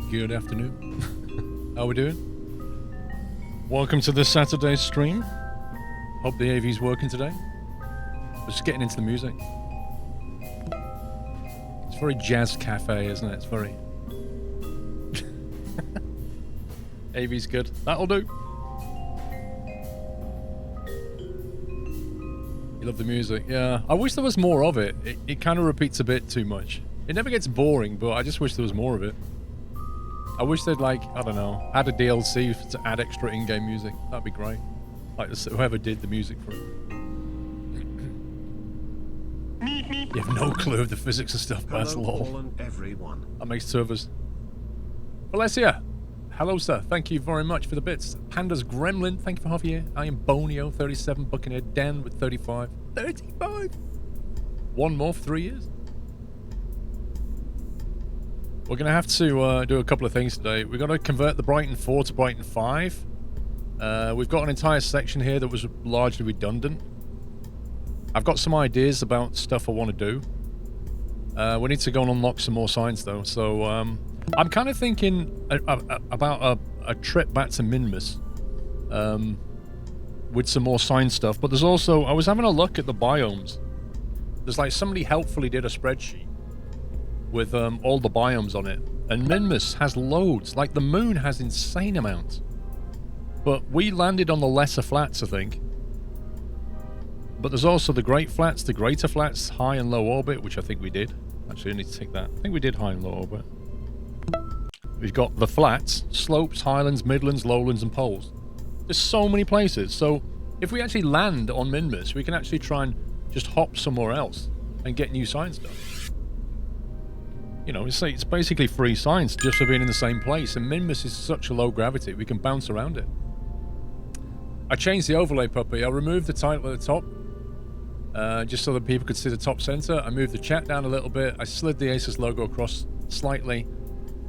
Good afternoon. How we doing? Welcome to this Saturday stream. Hope the AV's working today. Just getting into the music. It's very jazz cafe, isn't it? It's very... AV's good. That'll do. You love the music. Yeah. I wish there was more of it. It kind of repeats a bit too much. It never gets boring, but I just wish there was more of it. I wish they'd, like, I don't know, add a DLC to add extra in-game music. That'd be great. Like whoever did the music for it. You have no clue of the physics of stuff, but that's lol. Everyone. That makes two of us. Valencia, hello sir, thank you very much for the bits. Panda's Gremlin, thank you for half a year. I am Bonio, 37, Buccaneer, Dan with 35. 35! One more for 3 years. We're going to have to do a couple of things today. We've got to convert the Brighton 4 to Brighton 5. We've got an entire section here that was largely redundant. I've got some ideas about stuff I want to do. We need to go and unlock some more signs though. So I'm kind of thinking about a trip back to Minmus with some more sign stuff. But there's also, I was having a look at the biomes. There's like somebody helpfully did a spreadsheet with all the biomes on it. And Minmus has loads. Like the moon has insane amounts. But we landed on the lesser flats, I think. But there's also the great flats, the greater flats, high and low orbit, which I think we did. Actually, I need to take that. I think we did high and low orbit. We've got the flats, slopes, highlands, midlands, lowlands, and poles. There's so many places. So if we actually land on Minmus, we can actually try and just hop somewhere else and get new signs done. You know, it's basically free science just for being in the same place. And Minmus is such a low gravity, we can bounce around it. I changed the overlay, puppy. I removed the title at the top. Just so that people could see the top center. I moved the chat down a little bit. I slid the Asus logo across slightly.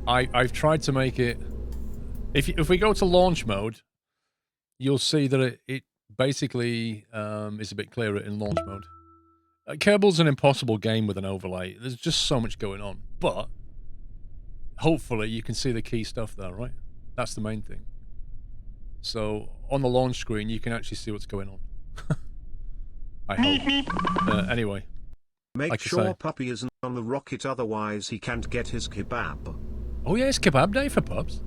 I've tried to make it... If we go to launch mode, you'll see that it basically is a bit clearer in launch mode. Kerbal's an impossible game with an overlay. There's just so much going on. But hopefully you can see the key stuff there, right? That's the main thing. So on the launch screen, you can actually see what's going on. I hope. Anyway. Make sure Puppy isn't on the rocket, otherwise he can't get his kebab. Oh yeah, it's kebab day for pups.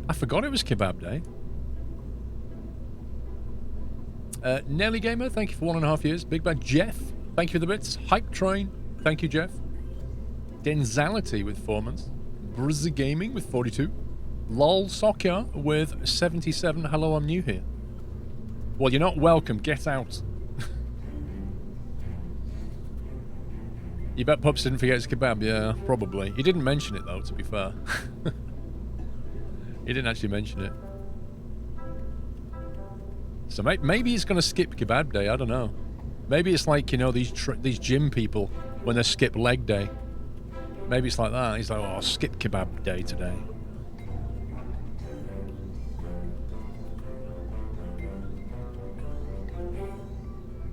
I forgot it was kebab day. Nelly Gamer, thank you for 1.5 years. Big Bad Jeff, thank you for the bits. Hype Train, thank you Jeff. Denzality with 4 months. Brizzy Gaming with 42. Lol Soccer with 77. Hello, I'm new here. Well, you're not welcome. Get out. You bet Pups didn't forget his kebab? Yeah, probably. He didn't mention it, though, to be fair. He didn't actually mention it. So maybe he's going to skip kebab day. I don't know. Maybe it's like, you know, these gym people when they skip leg day. Maybe it's like that. He's like, oh, I'll skip kebab day today.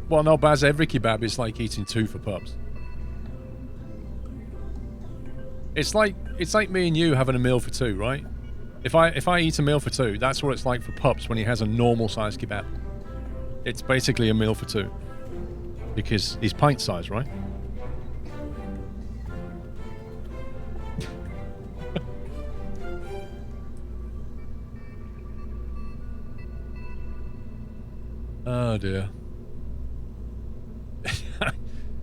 Well, no, Baz, every kebab is like eating 2 for Pups. It's like me and you having a meal for 2, right? If I eat a meal for 2, that's what it's like for Pups when he has a normal size kebab. It's basically a meal for 2. Because he's pint size, right? Oh dear.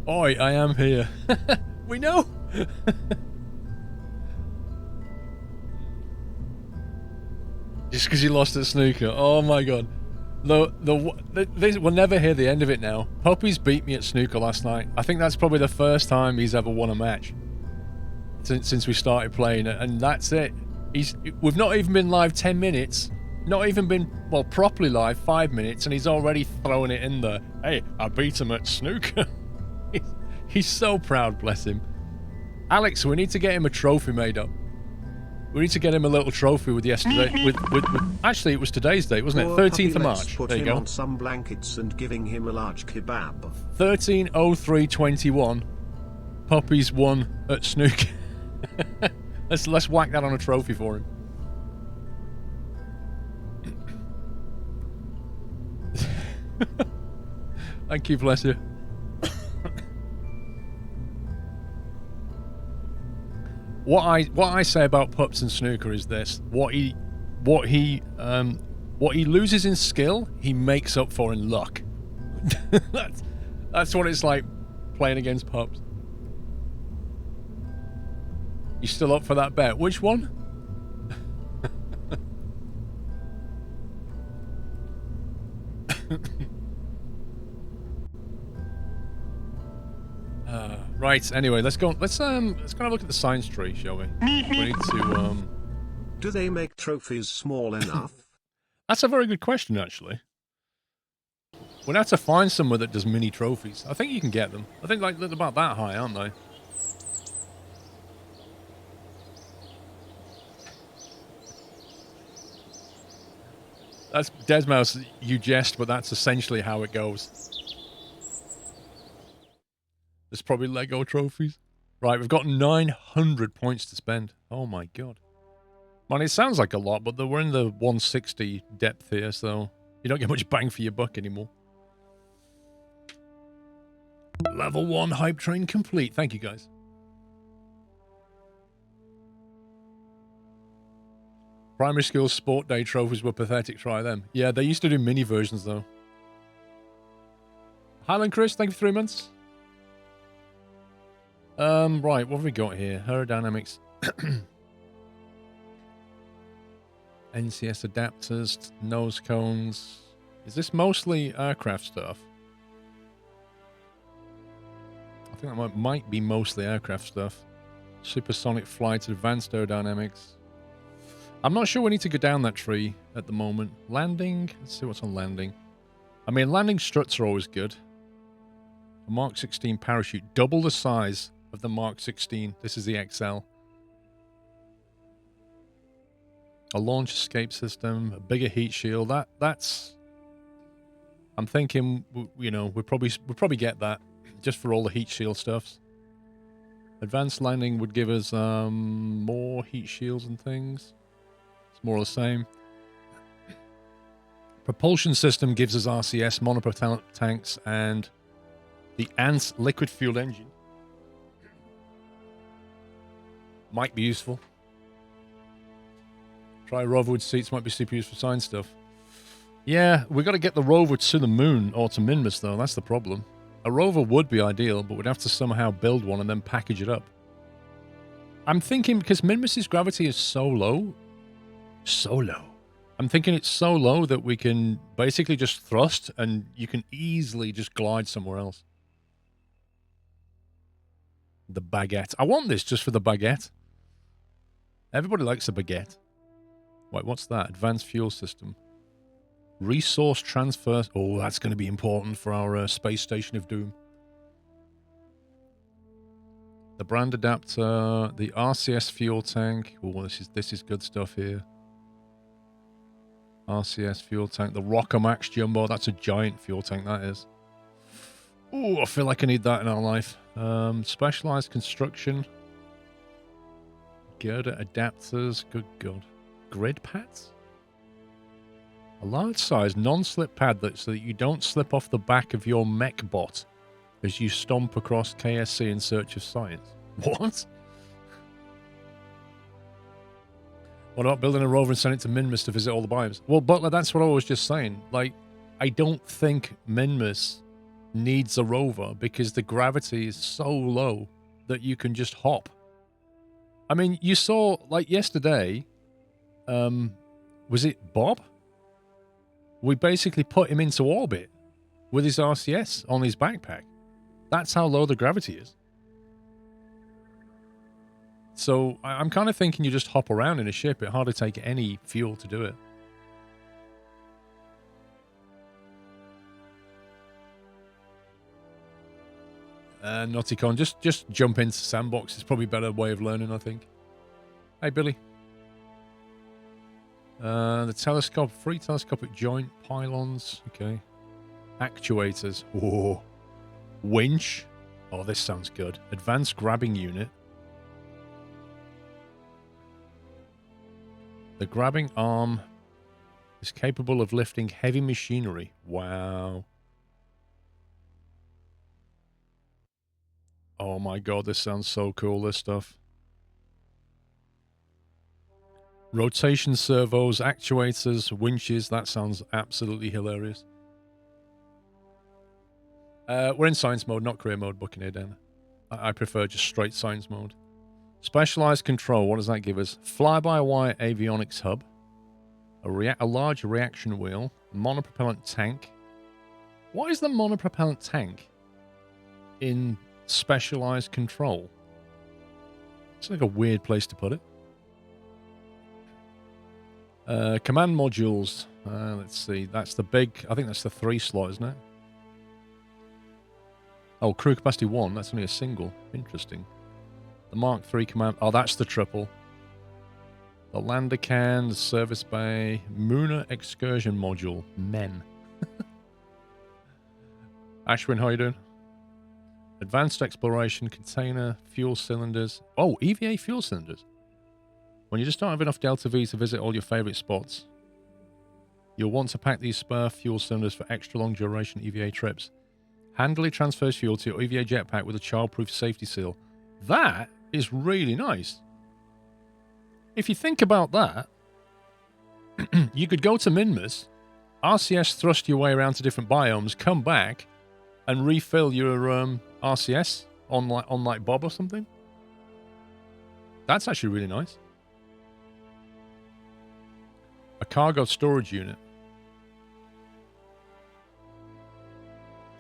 Oi, I am here. We know. Just because you lost at snooker. Oh my god. We'll never hear the end of it now. Puppy's beat me at snooker last night. I think that's probably the first time he's ever won a match since we started playing it, and that's it. We've not even been live 10 minutes. Not even been, well, properly live 5 minutes, and he's already throwing it in there. Hey, I beat him at snooker. He's so proud, bless him. Alex, we need to get him a trophy made up. We need to get him a little trophy with yesterday. Actually, it was today's date, wasn't it? 13th of March. Put there you him go. On some blankets and giving him a large kebab. 13:03:21. Puppies won at snooker. Let's whack that on a trophy for him. Thank you, bless you. What I say about pups and snooker is this: what he loses in skill, he makes up for in luck. That's what it's like playing against pups. You still up for that bet? Which one? Right. Anyway, let's go. Let's kind of look at the science tree, shall we? We need to. Do they make trophies small enough? That's a very good question, actually. We'd have to find somewhere that does mini trophies. I think you can get them. I think like they're about that high, aren't they? That's Desmouse. You jest, but that's essentially how it goes. There's probably Lego trophies. Right, we've got 900 points to spend. Oh my god. Man, it sounds like a lot, but we're in the 160 depth here, so you don't get much bang for your buck anymore. Level 1 hype train complete. Thank you, guys. Primary school sport day trophies were pathetic. Try them. Yeah, they used to do mini versions, though. Highland Chris, thank you for 3 months. Right, what have we got here? Aerodynamics. NCS adapters, nose cones. Is this mostly aircraft stuff? I think that might be mostly aircraft stuff. Supersonic flight, advanced aerodynamics. I'm not sure we need to go down that tree at the moment. Landing. Let's see what's on landing. I mean, landing struts are always good. A Mark 16 parachute. Double the size of the Mark 16. This is the XL. A launch escape system. A bigger heat shield. That's... I'm thinking, you know, we'll probably get that. Just for all the heat shield stuffs. Advanced landing would give us more heat shields and things. It's more of the same. Propulsion system gives us RCS, monopropellant tanks, and the ANTS liquid fueled engine. Might be useful. Try rover with seats, might be super used for science stuff. Yeah, we got to get the rover to the moon or to Minmus, though. That's the problem. A rover would be ideal, but we'd have to somehow build one and then package it up. I'm thinking, because Minmus's gravity is so low, I'm thinking it's so low that we can basically just thrust and you can easily just glide somewhere else. The baguette. I want this just for the baguette. Everybody likes a baguette. Wait, what's that? Advanced fuel system. Resource transfer. Oh, that's going to be important for our space station of doom. The brand adapter, the RCS fuel tank. Oh, this is good stuff here. RCS fuel tank. The Rockomax Jumbo. That's a giant fuel tank, that is. Oh, I feel like I need that in our life. Specialized construction. Girder adapters. Good God. Grid pads? A large-size non-slip pad so that you don't slip off the back of your mech bot as you stomp across KSC in search of science. What? What about building a rover and sending it to Minmus to visit all the biomes? Well, Butler, that's what I was just saying. Like, I don't think Minmus needs a rover because the gravity is so low that you can just hop. I mean, you saw, like, yesterday, was it Bob? We basically put him into orbit with his RCS on his backpack. That's how low the gravity is. So I'm kind of thinking you just hop around in a ship. It hardly take any fuel to do it. Nauticon, just jump into Sandbox. It's probably a better way of learning, I think. Hey, Billy. The telescope, free telescopic joint, pylons, okay. Actuators, oh. Winch, oh, this sounds good. Advanced grabbing unit. The grabbing arm is capable of lifting heavy machinery. Wow. Oh my god, this sounds so cool, this stuff. Rotation servos, actuators, winches. That sounds absolutely hilarious. We're in science mode, not career mode, Buccaneer Dan. I prefer just straight science mode. Specialized control, what does that give us? Fly-by-wire avionics hub. A large reaction wheel. Monopropellant tank. What is the monopropellant tank in specialized control? It's like a weird place to put it. Command modules. Let's see. That's the big... I think that's the 3 slot, isn't it? Oh, crew capacity 1. That's only a single. Interesting. The Mark III command... Oh, that's the triple. The lander can, the service bay, Lunar excursion module. Men. Ashwin, how you doing? Advanced exploration, container, fuel cylinders. Oh, EVA fuel cylinders. When you just don't have enough Delta V to visit all your favorite spots, you'll want to pack these spare fuel cylinders for extra long duration EVA trips. Handily transfers fuel to your EVA jetpack with a childproof safety seal. That is really nice. If you think about that, you could go to Minmus, RCS thrust your way around to different biomes, come back, and refill your RCS on like Bob or something. That's actually really nice. A cargo storage unit.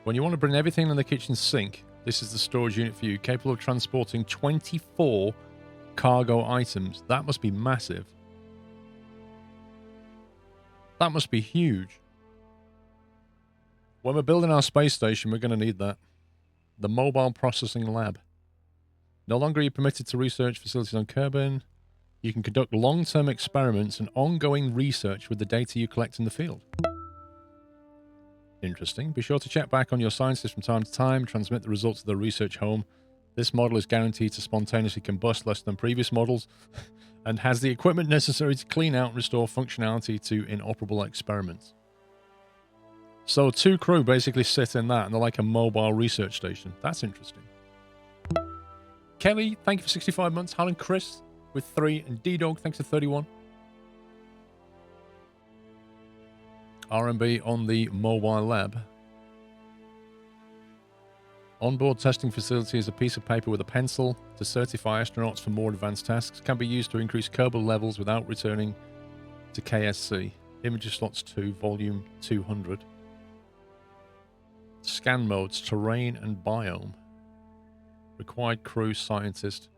When you want to bring everything in the kitchen sink, this is the storage unit for you, capable of transporting 24 cargo items. That must be massive. That must be huge. When we're building our space station, we're going to need that. The Mobile Processing Lab. No longer are you permitted to research facilities on Kerbal. You can conduct long-term experiments and ongoing research with the data you collect in the field. Interesting. Be sure to check back on your scientists from time to time, transmit the results of the research home. This model is guaranteed to spontaneously combust less than previous models and has the equipment necessary to clean out and restore functionality to inoperable experiments. So 2 crew basically sit in that and they're like a mobile research station. That's interesting. Kelly, thank you for 65 months. Helen Chris with 3 and D-Dog, thanks for 31. RMB on the mobile lab. Onboard testing facility is a piece of paper with a pencil to certify astronauts for more advanced tasks. Can be used to increase Kerbal levels without returning to KSC. Image slots 2, volume 200. Scan modes, terrain and biome. Required crew scientist.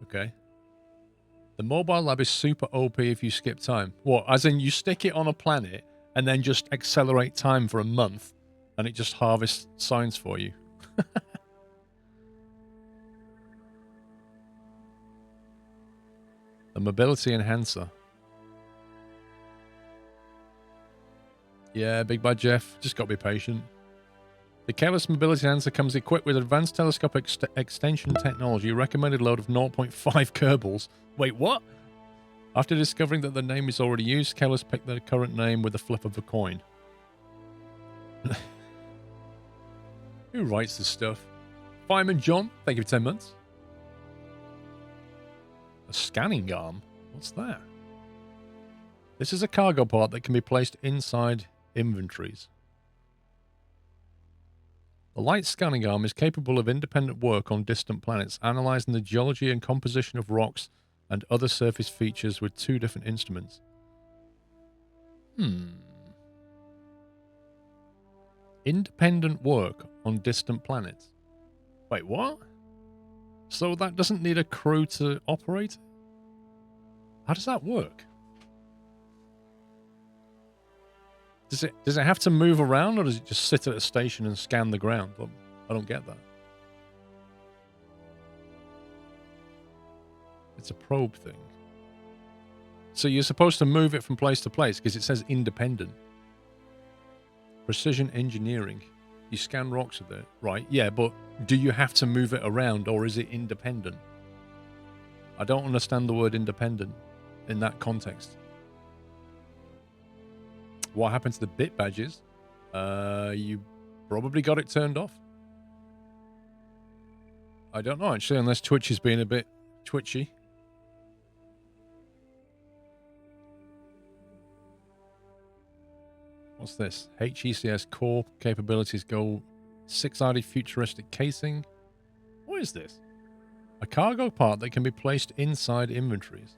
Okay. The mobile lab is super OP if you skip time. What, as in you stick it on a planet and then just accelerate time for a month and it just harvests science for you? The mobility enhancer. Yeah, Big Bad Jeff. Just got to be patient. The Careless Mobility Enhancer comes equipped with advanced telescopic extension technology, recommended load of 0.5 Kerbals. Wait, what? After discovering that the name is already used, Careless picked the current name with a flip of a coin. Who writes this stuff? Fireman John, thank you for 10 months. A scanning arm? What's that? This is a cargo part that can be placed inside inventories. The light scanning arm is capable of independent work on distant planets, analyzing the geology and composition of rocks and other surface features with 2 different instruments. Independent work on distant planets. Wait, what? So that doesn't need a crew to operate? How does that work? Does it have to move around, or does it just sit at a station and scan the ground? Well, I don't get that. It's a probe thing. So you're supposed to move it from place to place because it says independent. Precision engineering. You scan rocks with it, right? Yeah, but do you have to move it around, or is it independent? I don't understand the word independent. in that context. What happened to the bit badges? You probably got it turned off. I don't know, actually, unless Twitch has been a bit twitchy. What's this? HECS core capabilities go 6-sided futuristic casing. What is this? A cargo part that can be placed inside inventories.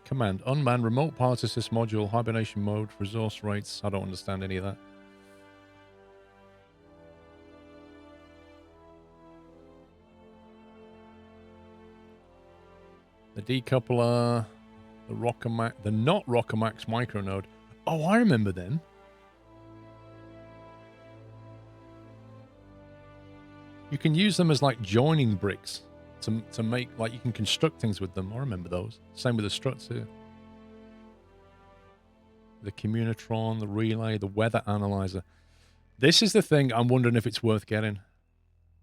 Command, unmanned remote part assist module, hibernation mode, resource rates. I don't understand any of that. The decoupler, the Rocamax, the not Rocamax micronode. Oh, I remember them. You can use them as like joining bricks to make, like, you can construct things with them. I remember those. Same with the struts here. The communitron, the relay, the weather analyzer. This is the thing I'm wondering if it's worth getting.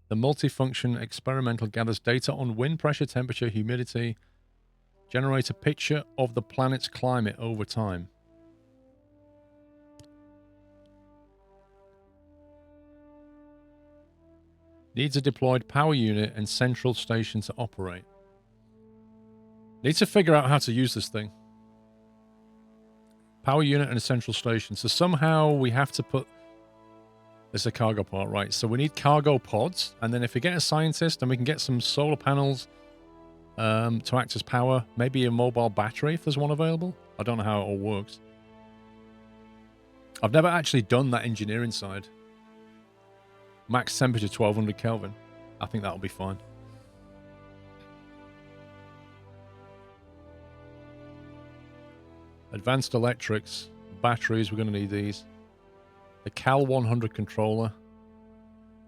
The multifunction experimental gathers data on wind pressure, temperature, humidity. Generate a picture of the planet's climate over time. Needs a deployed power unit and central station to operate. Need to figure out how to use this thing. Power unit and a central station. So somehow we have to put... It's a cargo part, right? So we need cargo pods. And then if we get a scientist, then we can get some solar panels to act as power. Maybe a mobile battery if there's one available. I don't know how it all works. I've never actually done that engineering side. Max temperature 1200 Kelvin. I think that'll be fine. Advanced electrics. Batteries, we're going to need these. The Cal 100 controller.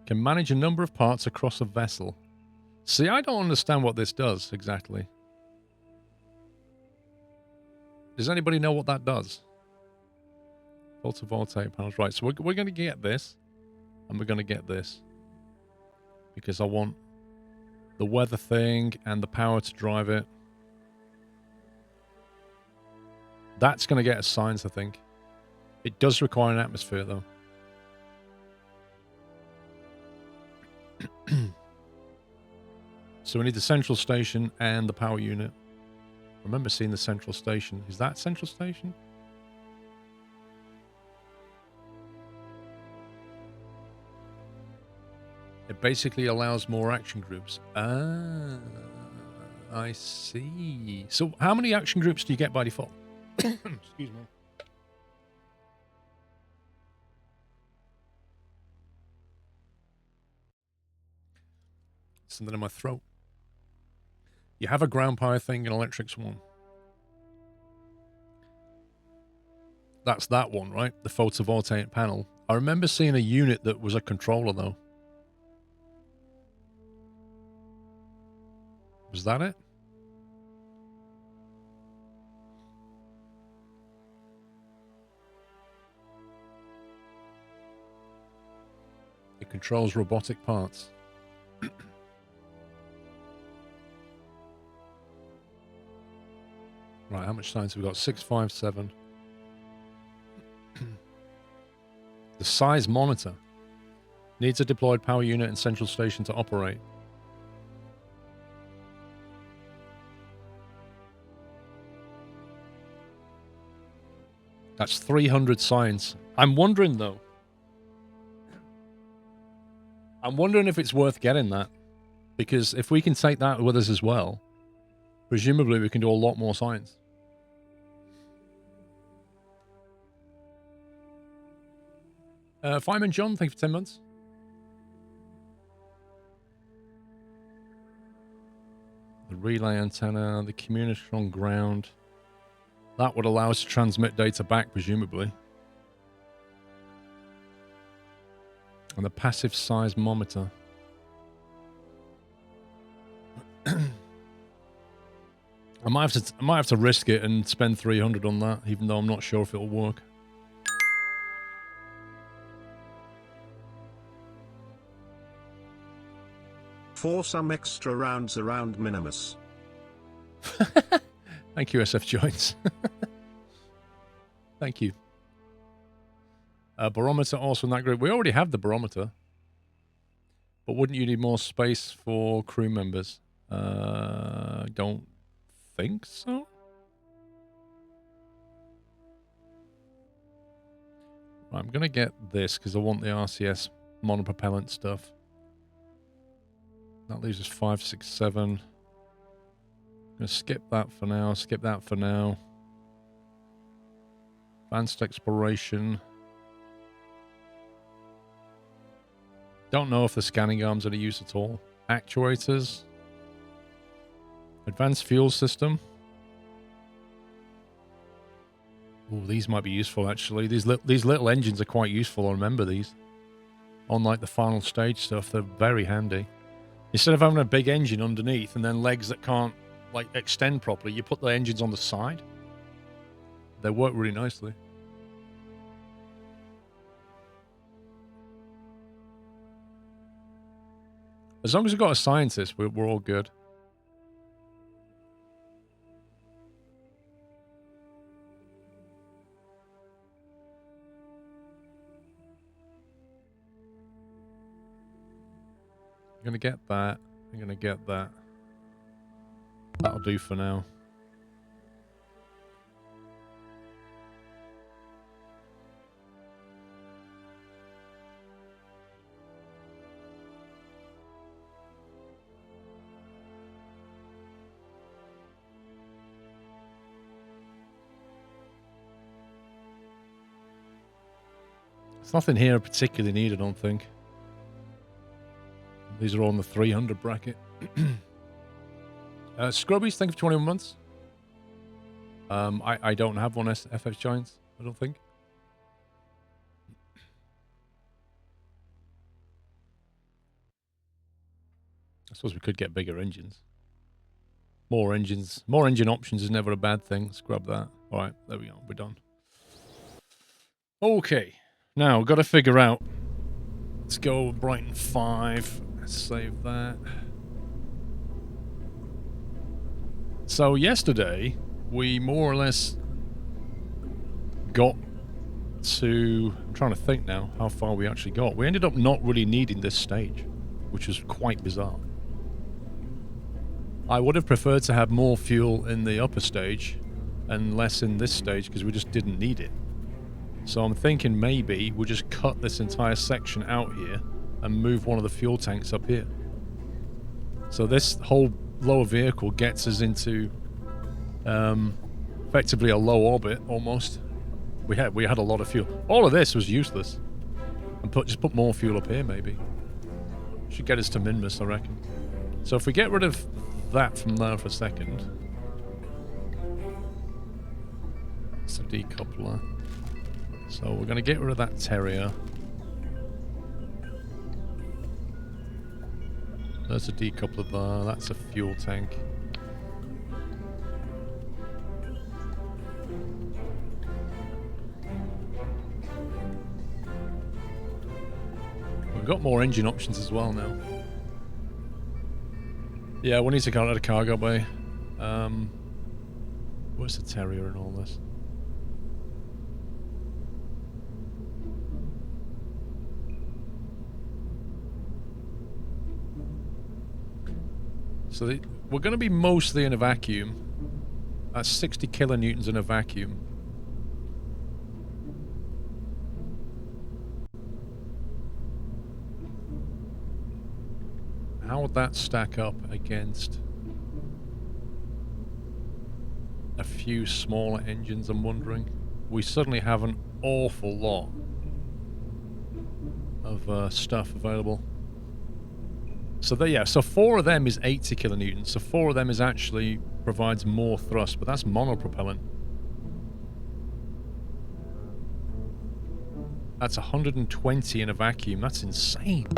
Can manage a number of parts across a vessel. See, I don't understand what this does exactly. Does anybody know what that does? Photovoltaic panels. Right, so we're going to get this. And we're going to get this. Because I want the weather thing and the power to drive it. That's going to get us science, I think. It does require an atmosphere, though. So we need the central station and the power unit. I remember seeing the central station. Is that central station? It basically allows more action groups. Ah, I see. So how many action groups do you get by default? Excuse me. Something in my throat. You have a ground power thing in electrics one. That's that one, right? The photovoltaic panel. I remember seeing a unit that was a controller, though. Was that it? It controls robotic parts. Right, how much science have we got? 657. The size monitor. Needs a deployed power unit and central station to operate. That's 300 science. I'm wondering, though. I'm wondering if it's worth getting that. Because if we can take that with us as well, presumably we can do a lot more science. Fireman John, thank you for 10 months. The relay antenna, the communitron ground. That would allow us to transmit data back, presumably. And the passive seismometer. I might have to risk it and spend 300 on that, even though I'm not sure if it'll work. For some extra rounds around Minimus. Thank you, SF Joints. Thank you. Barometer also in that group. We already have the barometer. But wouldn't you need more space for crew members? Don't think so. Right, I'm going to get this because I want the RCS monopropellant stuff. That leaves us 5, 6, 7. I'm going to skip that for now. Skip that for now. Advanced exploration. Don't know if the scanning arms are any use at all. Actuators. Advanced fuel system. Oh, these might be useful actually. These little engines are quite useful. I remember these. On like the final stage stuff, they're very handy. Instead of having a big engine underneath and then legs that can't like extend properly, you put the engines on the side. They work really nicely. As long as we've got a scientist, we're all good. I'm going to get that. I'm going to get that. That'll do for now. There's nothing here particularly needed, I don't think. These are all in the 300 bracket. Scrubbies, thank you for 21 months. I don't have one FX Giants, I don't think. I suppose we could get bigger engines. More engines. More engine options is never a bad thing. Scrub that. All right, there we go. We're done. Okay. Now, we've got to figure out. Let's go Brighton 5. Let's save that. So, yesterday, we more or less got to... I'm trying to think now how far we actually got. We ended up not really needing this stage, which was quite bizarre. I would have preferred to have more fuel in the upper stage and less in this stage because we just didn't need it. So I'm thinking maybe we'll just cut this entire section out here and move one of the fuel tanks up here. So this whole lower vehicle gets us into effectively a low orbit almost. We had a lot of fuel. All of this was useless. And just put more fuel up here maybe. Should get us to Minmus, I reckon. So if we get rid of that from there for a second. It's a decoupler. So we're going to get rid of that Terrier. There's a decoupler there. That's a fuel tank. We've got more engine options as well now. Yeah, we need to go out of the cargo bay. Where's the Terrier in all this? So we're going to be mostly in a vacuum. That's 60 kilonewtons in a vacuum. How would that stack up against a few smaller engines, I'm wondering? We suddenly have an awful lot of stuff available. So yeah, so 4 of them is 80 kilonewtons. So 4 of them is actually provides more thrust, but that's monopropellant. That's 120 in a vacuum. That's insane.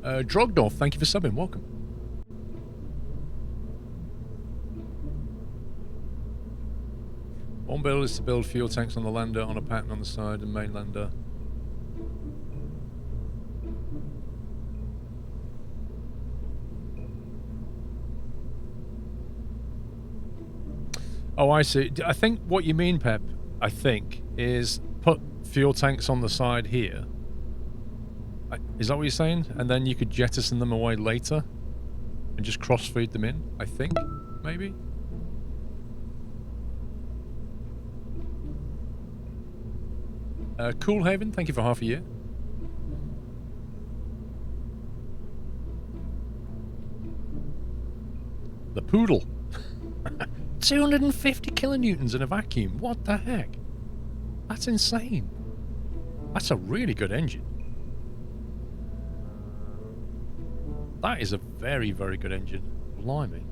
Drogdorf, thank you for subbing. Welcome. One build is to build fuel tanks on the lander, on a pattern on the side, and main lander. Oh, I see. I think what you mean, Pep, I think, is put fuel tanks on the side here. Is that what you're saying? And then you could jettison them away later and just cross-feed them in, I think, maybe? Cool Haven, thank you for half a year. The Poodle. 250 kilonewtons in a vacuum. What the heck? That's insane. That's a really good engine. That is a very, very good engine. Blimey.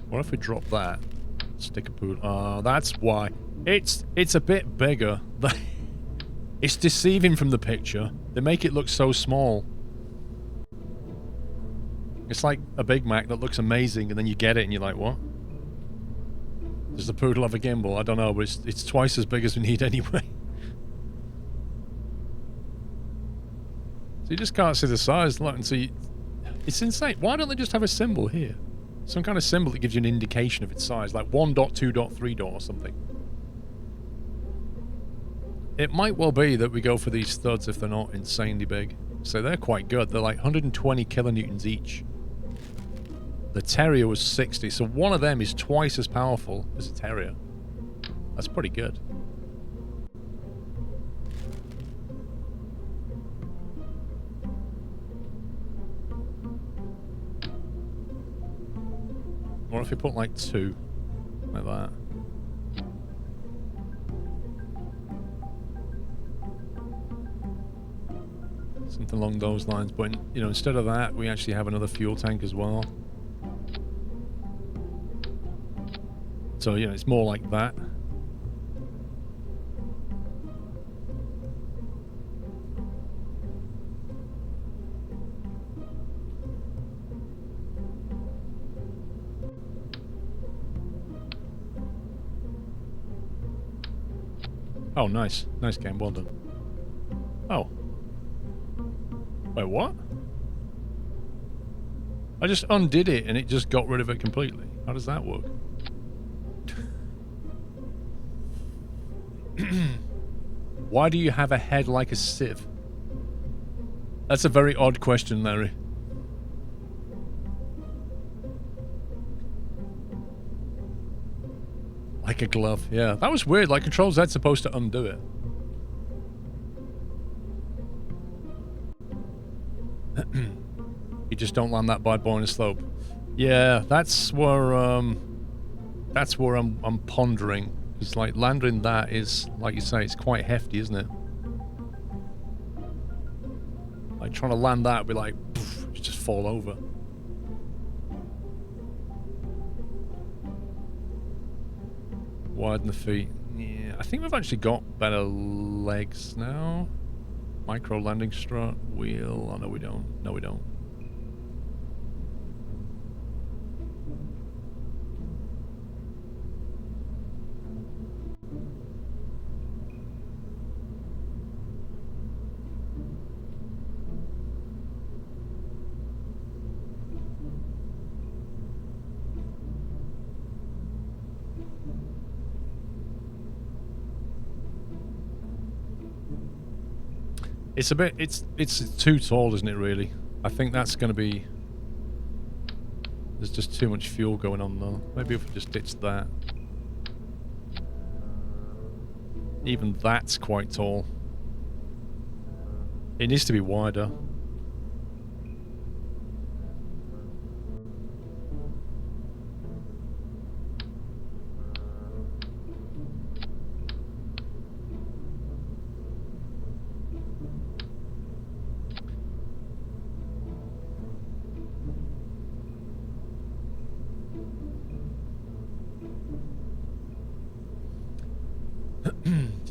What if we drop that? Stick a Poodle. Oh, that's why. It's a bit bigger. It's deceiving from the picture. They make it look so small. It's like a Big Mac that looks amazing, and then you get it and you're like, what? Does the Poodle have a gimbal? I don't know, but it's twice as big as we need anyway. So you just can't see the size. It's insane. Why don't they just have a symbol here? Some kind of symbol that gives you an indication of its size, like 1.2.3 or something. It might well be that we go for these studs if they're not insanely big. So they're quite good. They're like 120 kilonewtons each. The Terrier was 60, so one of them is twice as powerful as a Terrier. That's pretty good. What if we put like 2? Like that. Something along those lines, but you know, instead of that, we actually have another fuel tank as well. So, you know, it's more like that. Oh, nice. Nice game, well done. Oh. Wait, what? I just undid it and it just got rid of it completely. How does that work? Why do you have a head like a sieve? That's a very odd question, Larry. Like a glove, yeah. That was weird, like Control Z's supposed to undo it. You just don't land that bad boy on a slope. Yeah, that's where I'm pondering. It's like landing that is, like you say, it's quite hefty, isn't it? Like trying to land that would be like, poof, you just fall over. Widen the feet. Yeah, I think we've actually got better legs now. Micro landing strut, wheel. Oh, no, we don't. No, we don't. It's a bit, it's too tall, isn't it, really? I think that's going to be... There's just too much fuel going on, though. Maybe if we just ditch that. Even that's quite tall. It needs to be wider.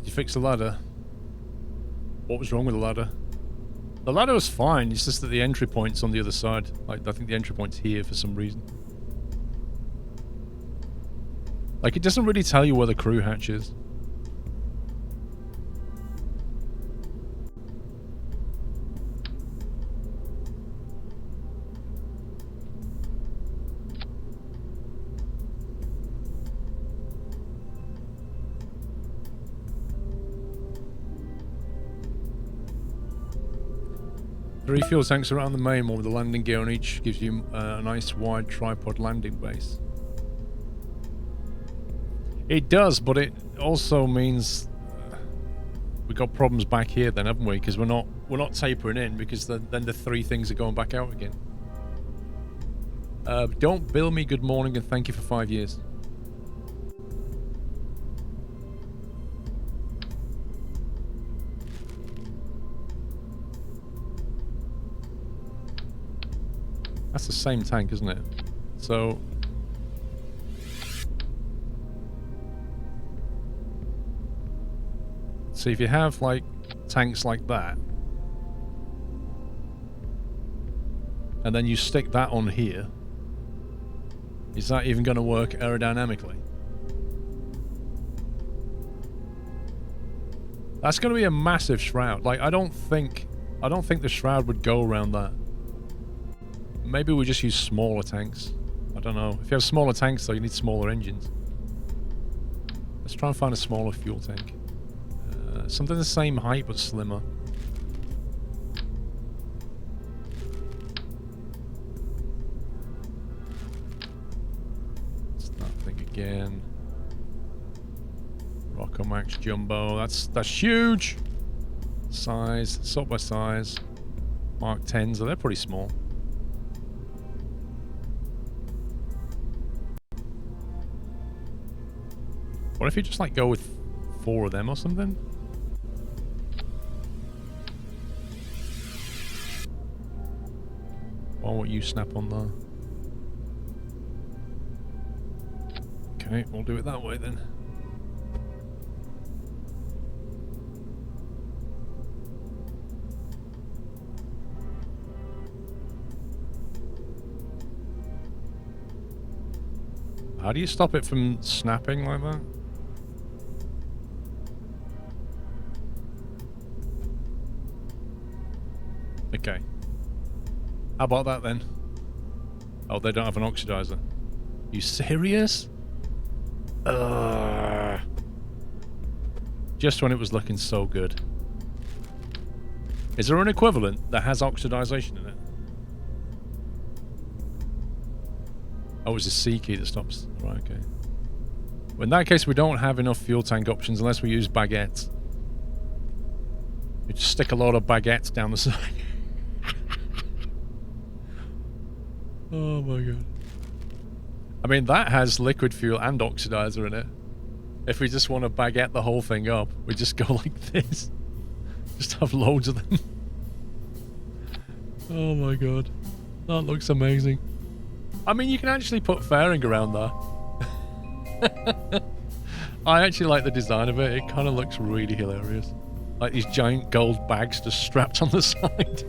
Fix the ladder. What was wrong with the ladder? The ladder was fine, it's just that the entry point's on the other side. Like, I think the entry point's here for some reason. Like, it doesn't really tell you where the crew hatch is. 3 fuel tanks around the main one with a landing gear on each gives you a nice wide tripod landing base. It does, but it also means we got problems back here then, haven't we? Because we're not tapering in, because then the 3 things are going back out again. Don't bill me good morning and thank you for 5 years. That's the same tank, isn't it? So... see, if you have, like, tanks like that, and then you stick that on here, is that even going to work aerodynamically? That's going to be a massive shroud. Like, I don't think the shroud would go around that. Maybe we just use smaller tanks. I don't know. If you have smaller tanks, though, you need smaller engines. Let's try and find a smaller fuel tank. Something the same height, but slimmer. It's that thing again. Rockomax Jumbo. That's huge! Size. Sort by size. Mark 10s. They're pretty small. What if you just, like, go with 4 of them or something? Why won't you snap on there? Okay, we'll do it that way then. How do you stop it from snapping like that? Okay. How about that then? Oh, they don't have an oxidizer. You serious? Just when it was looking so good. Is there an equivalent that has oxidization in it? Oh, it's a C key that stops. Right, okay. Well, in that case, we don't have enough fuel tank options unless we use baguettes. We just stick a lot of baguettes down the side. Oh my god. I mean, that has liquid fuel and oxidizer in it. If we just want to baguette the whole thing up, we just go like this. Just have loads of them. Oh my god. That looks amazing. I mean, you can actually put fairing around there. I actually like the design of it. It kind of looks really hilarious. Like these giant gold bags just strapped on the side.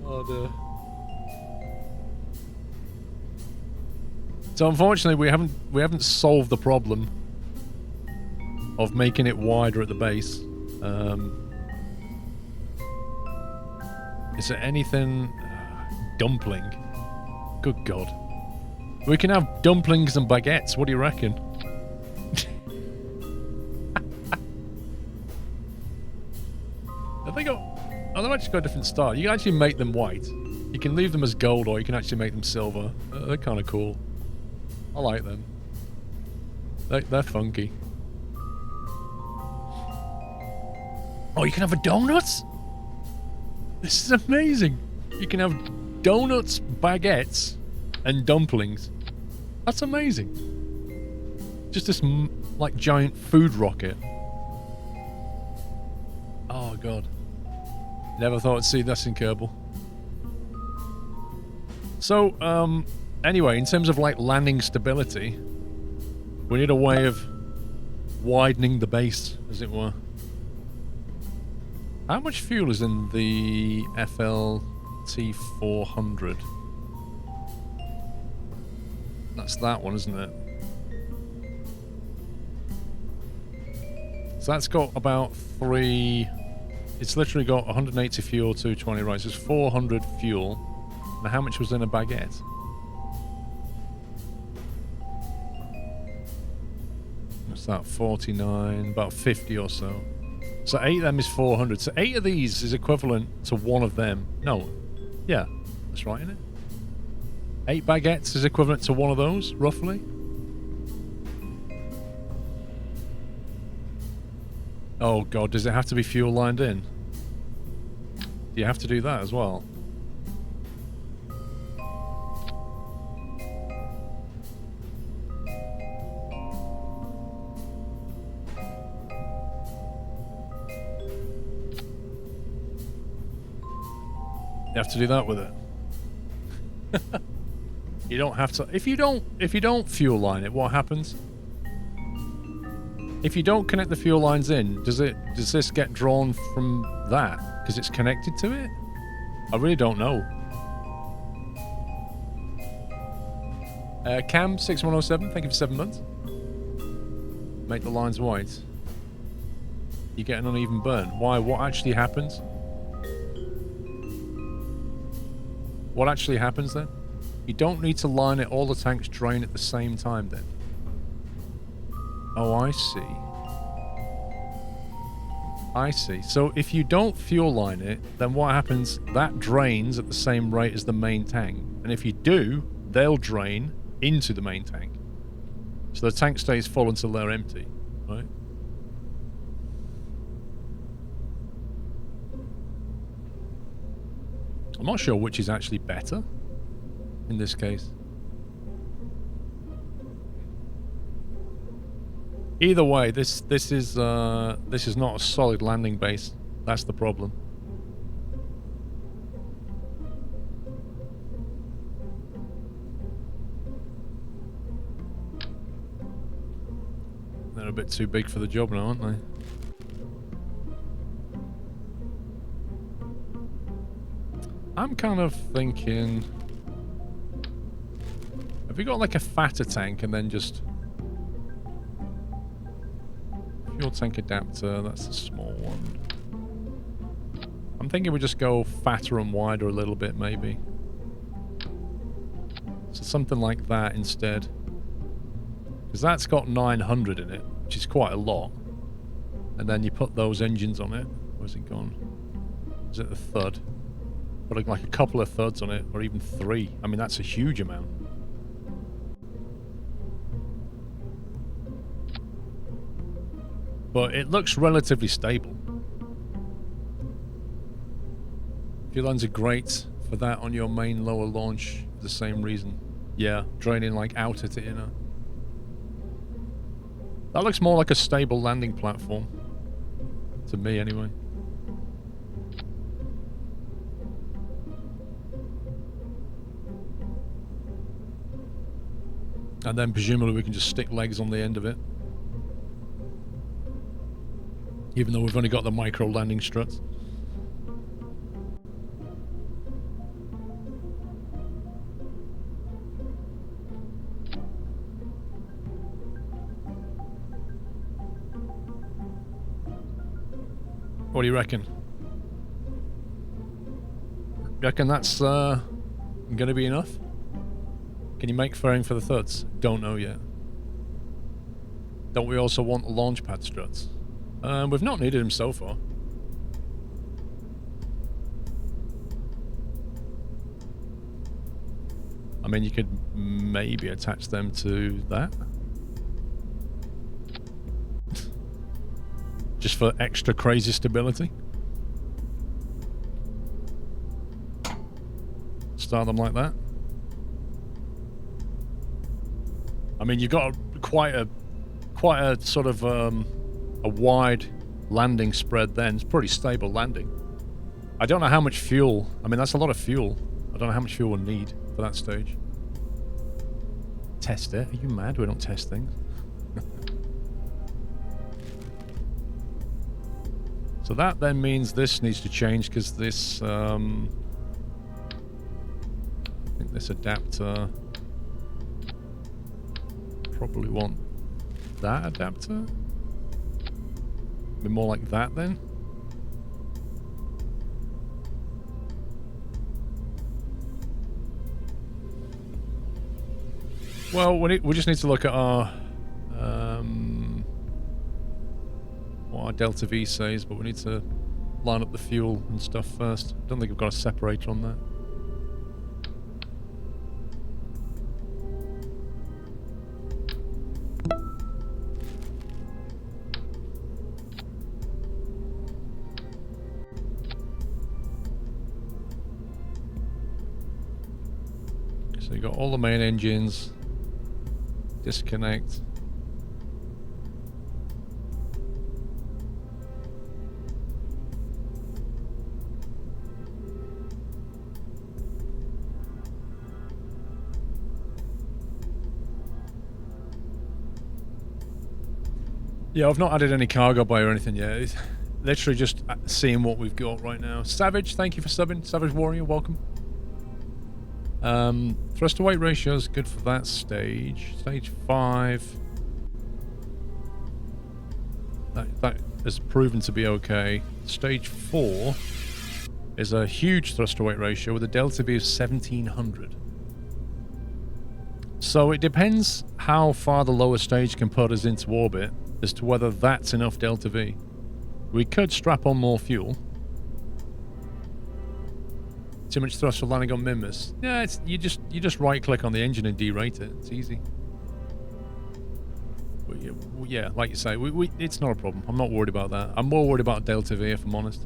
Oh dear. So unfortunately, we haven't solved the problem of making it wider at the base. Is there anything? Dumpling. Good God. We can have dumplings and baguettes. What do you reckon? Have they got? Oh, they've actually got a different style. You can actually make them white. You can leave them as gold, or you can actually make them silver. They're kind of cool. I like them. They're funky. Oh, you can have a donuts? This is amazing. You can have donuts, baguettes, and dumplings. That's amazing. Just this, like, giant food rocket. Oh, God. Never thought I'd see this in Kerbal. So, anyway, in terms of, like, landing stability, we need a way of widening the base, as it were. How much fuel is in the FLT 400? That's that one, isn't it? So that's got about 3... It's literally got 180 fuel, 220, right? So it's 400 fuel. Now how much was in a baguette? What's that? 49, about 50 or so. So 8 of them is 400. So 8 of these is equivalent to 1 of them. No. Yeah. That's right, isn't it? 8 baguettes is equivalent to 1 of those, roughly. Oh god, does it have to be fuel lined in? Do you have to do that as well? You have to do that with it. You don't have to. If you don't fuel line it, what happens? If you don't connect the fuel lines in, does this get drawn from that because it's connected to it? I really don't know. Cam6107, thank you for 7 months. Make the lines white. You get an uneven burn. Why? What actually happens? What actually happens then? You don't need to line it, all the tanks drain at the same time then. Oh, I see. I see. So if you don't fuel line it, then what happens? That drains at the same rate as the main tank. And if you do, they'll drain into the main tank. So the tank stays full until they're empty, right? I'm not sure which is actually better in this case. Either way, this is not a solid landing base. That's the problem. They're a bit too big for the job now, aren't they? I'm kind of thinking, have we got like a fatter tank and then just fuel tank adapter? That's a small one. I'm thinking we just go fatter and wider a little bit, maybe. So something like that instead, because that's got 900 in it, which is quite a lot. And then you put those engines on it. Where's it gone? Is it the thud? Put like a couple of thuds on it, or even 3. I mean, that's a huge amount. But it looks relatively stable. Fuel lines are great for that on your main lower launch for the same reason. Yeah, draining like outer to inner. That looks more like a stable landing platform. To me, anyway. And then presumably we can just stick legs on the end of it. Even though we've only got the micro landing struts. What do you reckon? Reckon that's gonna be enough? Can you make fairing for the thuds? Don't know yet. Don't we also want the launch pad struts? We've not needed them so far. I mean, you could maybe attach them to that. Just for extra crazy stability. Start them like that. I mean, you've got quite a sort of a wide landing spread then. It's pretty stable landing. I don't know how much fuel. I mean, that's a lot of fuel. I don't know how much fuel we'll need for that stage. Test it? Are you mad? We don't test things. So that then means this needs to change because this, I think this adapter probably want that adapter. Be more like that then. Well, we just need to look at our my delta V says, but we need to line up the fuel and stuff first. I don't think I've got a separator on that. So you got all the main engines. Disconnect. Yeah, I've not added any cargo bay or anything yet. It's literally just seeing what we've got right now. Savage, thank you for subbing. Savage Warrior, welcome. Thrust to weight ratio is good for that stage. Stage 5. That has proven to be okay. Stage 4 is a huge thrust to weight ratio with a delta V of 1700. So it depends how far the lower stage can put us into orbit as to whether that's enough delta V. We could strap on more fuel. Too much thrust for landing on Minmus. Yeah, you just right click on the engine and derate it. It's easy. But yeah, like you say, it's not a problem. I'm not worried about that. I'm more worried about delta V, if I'm honest.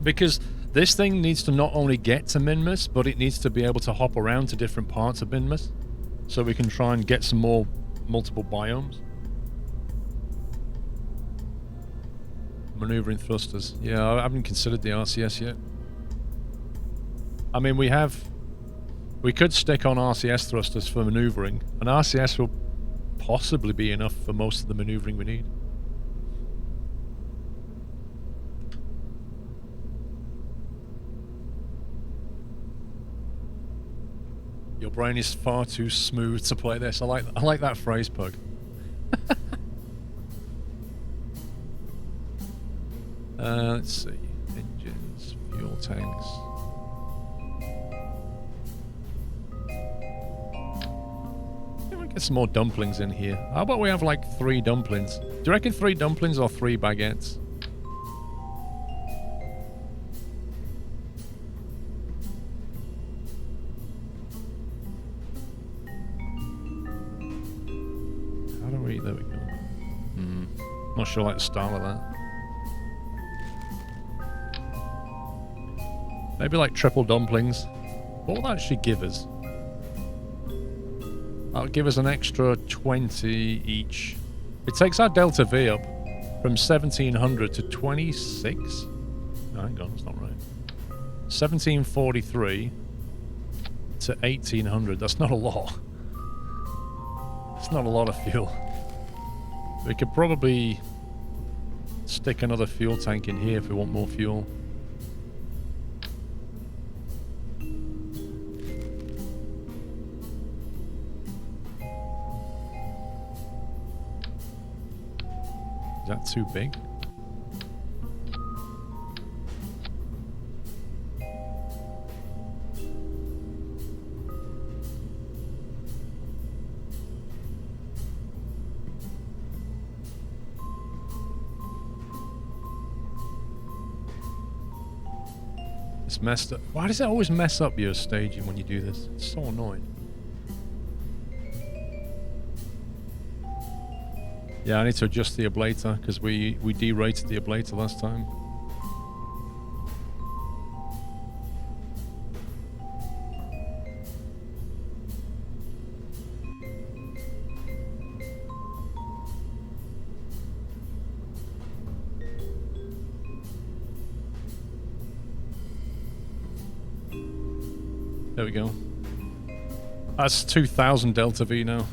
Because this thing needs to not only get to Minmus, but it needs to be able to hop around to different parts of Minmus, so we can try and get some more multiple biomes. Maneuvering thrusters. Yeah, I haven't considered the RCS yet. I mean, we could stick on RCS thrusters for maneuvering, and RCS will possibly be enough for most of the maneuvering we need. Your brain is far too smooth to play this. I like that phrase, Pug. Let's see. Engines, fuel tanks. Maybe we get some more dumplings in here. How about we have like 3 dumplings? Do you reckon 3 dumplings or 3 baguettes? There we go. Not sure I like the style of that. Maybe like triple dumplings. What will that actually give us? That'll give us an extra 20 each. It takes our delta V up from 1700 to 26. No, hang on, that's not right. 1743 to 1800. That's not a lot. It's not a lot of fuel. We could probably stick another fuel tank in here if we want more fuel. Is that too big? It's messed up. Why does it always mess up your staging when you do this? It's so annoying. Yeah, I need to adjust the ablator because we derated the ablator last time. There we go. That's 2000 delta V now.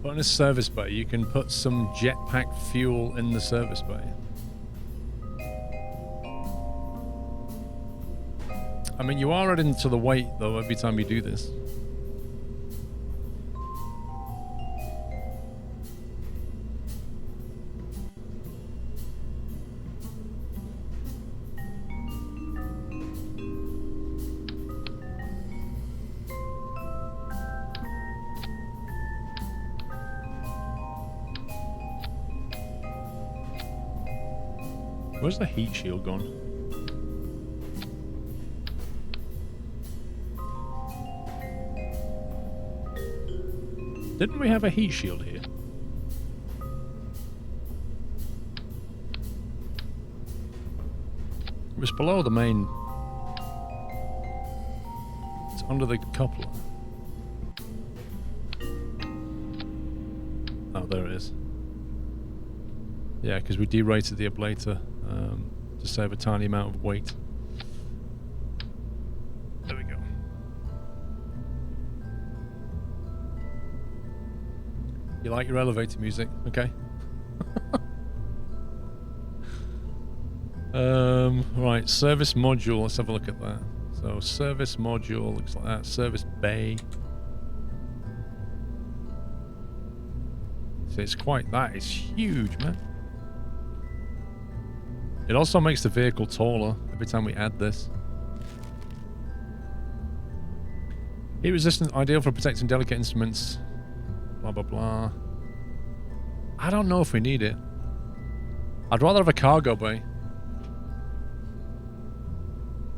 But in a service bay, you can put some jetpack fuel in the service bay. I mean, you are adding to the weight, though, every time you do this. Where's the heat shield gone? Didn't we have a heat shield here? It was below the main... It's under the coupler. Oh, there it is. Yeah, because we derated the ablator to save a tiny amount of weight. There we go. You like your elevator music? Okay. Right, service module. Let's have a look at that. So, service module looks like that. Service bay. So it's quite... That is huge, man. It also makes the vehicle taller every time we add this. Heat resistant, ideal for protecting delicate instruments. Blah, blah, blah. I don't know if we need it. I'd rather have a cargo bay.